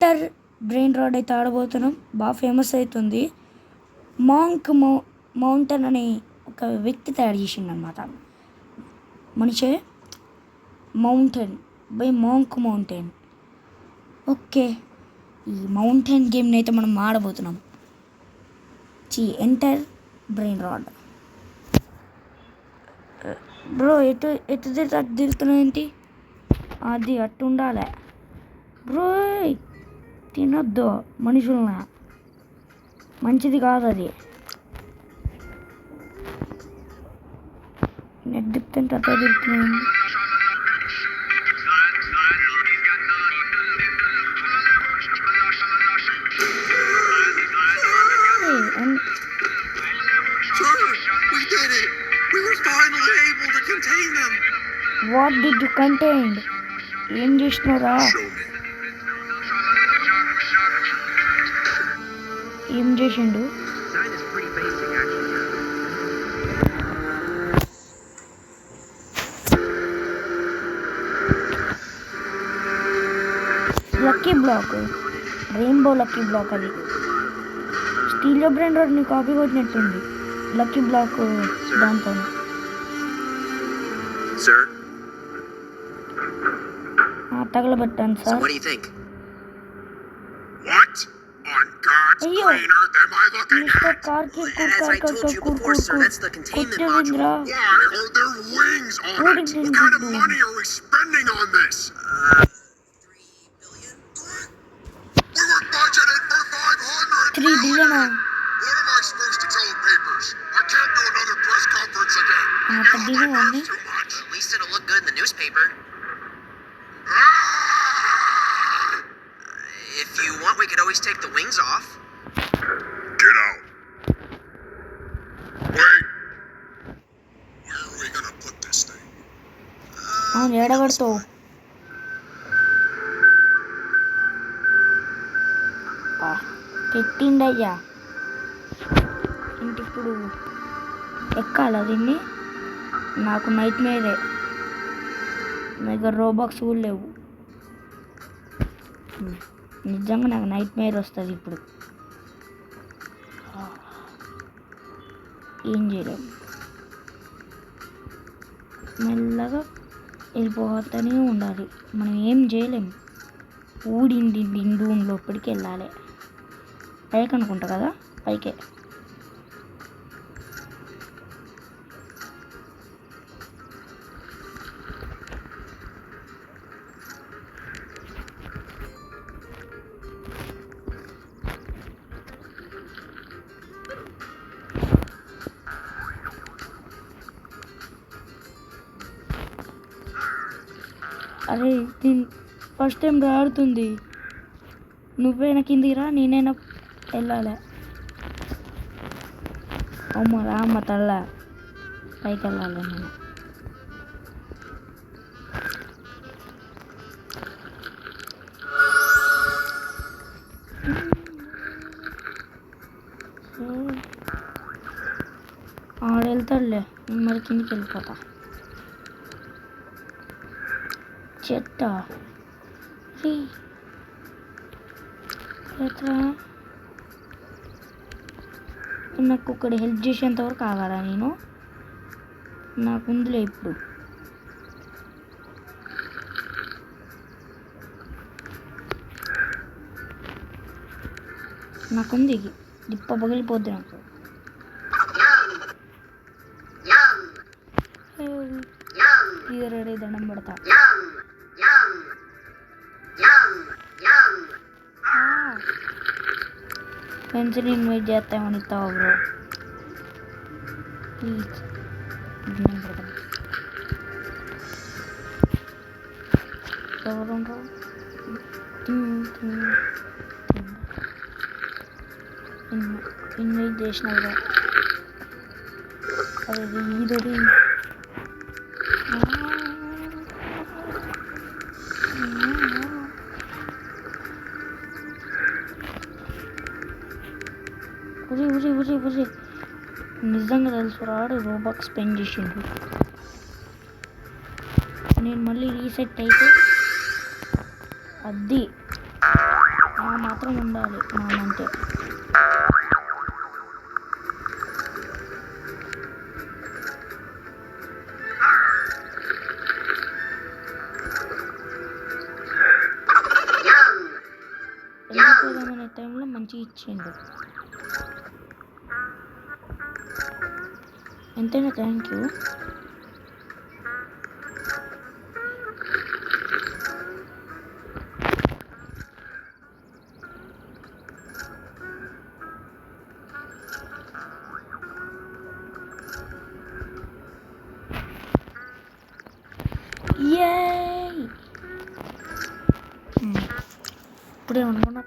Enter brain rod అయితే ఆడబోతున్నాం. బాగా famous అవుతుంది. మౌంటైన్ అని ఒక వ్యక్తి తయారు చేసిండు అనమాట. మనిషే మౌంటైన్ బై మౌంటైన్. ఓకే, ఈ మౌంటైన్ గేమ్ని అయితే మనం ఆడబోతున్నాం. Enter brain rod. బ్రో ఎటు ఎటు తిరుగుతున్నాయేంటి? అది అట్టు ఉండాలి బ్రో. తినొద్దు మనుషులన, మంచిది కాదు అది. నెట్ తిప్పుతుంటే అట్లా తిరుగుతున్నాయండి. What did you contain? ఏం చేసినారా? ఏం చేసిండు? Lucky block, rainbow lucky block. అది స్టీల్ బ్రెయిన్ రాడ్ని కాపీ కొట్టినట్టుంది లక్కీ బ్లాక్ దాంతో. తగలబెట్టాను సార్. అయ్యో మిస్టర్ కార్కి కొట్టేంద్రా. $3 billion. If you want, we could always take the wings off. Get out. Wait. Where are we gonna put this thing? పెట్టిండయ్యా. ఇంటి ఇప్పుడు ఎక్కాలా దీన్ని? నాకు నైట్ మేరే. నా దగ్గర రోబాక్స్ కూడా లేవు. నిజంగా నాకు నైట్ మేర్ వస్తుంది ఇప్పుడు. ఏం చేయలేము, మెల్లగా వెళ్ళిపోతూనే ఉండాలి. మనం ఏం చేయలేము. ఊడింది రూమ్ లోపలికి వెళ్ళాలి. పైకి అనుకుంటా కదా, పైకే. అరే దీని ఫస్ట్ టైం రాడుతుంది. నువ్వైనా కిందికి రా, నేనైనా వెళ్ళాలి. అమ్మ రామ్మ తల్ల, పైకి వెళ్ళాలి నేను. ఆడ వెళ్తాడులే, మరి కిందికి వెళ్ళిపోతా. చెత్త నాకు ఒకటి హెల్ప్ చేసేంతవరకు ఆగాడా నేను? నాకుందిలే ఇప్పుడు. నాకుంది, దిప్ప పగిలిపోద్ది నాకు. రెడీ దండం పెడతా. ఫ్రెండ్స్ని ఇన్వైట్ చేస్తామని ఇస్తావా బ్రో? ప్లీజ్ దండం పెడతాం. ఎవరు ఇన్వైట్ చేసిన బ్రో. అది ఇదొడి నిజంగా తెలుసు రాడు రోబాక్స్ స్పెండ్ చేసిండు. నేను మళ్ళీ రీసెట్ అయితే అది ఆ మాత్రం ఉండాలి మామంటే. వెళ్ళిపోదామనే టైంలో మంచిగా ఇచ్చిండు. ఎంతైనా థ్యాంక్ యూ. ఇప్పుడే అనుకున్నా.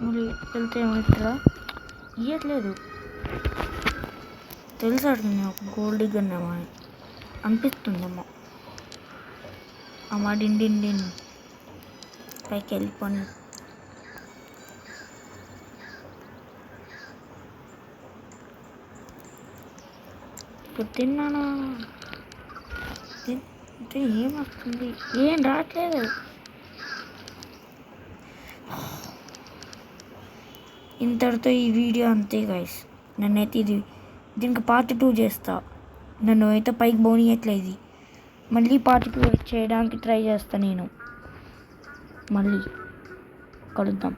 మళ్ళీ వెళ్తే ఏమవుతుందా? ఇయ్యట్లేదు. తెలుసాడు నేను ఒక గోల్డ్ గన్నేమో అని అనిపిస్తుందేమో. అమ్మ డిండిన్ పైకి వెళ్ళిపోయి ఇప్పుడు తిన్నాను. తింటే ఏమొస్తుంది? ఏం రావట్లేదు. ఇంతటితో ఈ వీడియో అంతే గైస్. నన్నైతే దీనికి పార్ట్ 2 చేస్తా. నన్ను అయితే పైకి పోనీయట్లేదు. మళ్ళీ పార్ట్ 2 చేయడానికి ట్రై చేస్తా. నేను మళ్ళీ కలుద్దాం.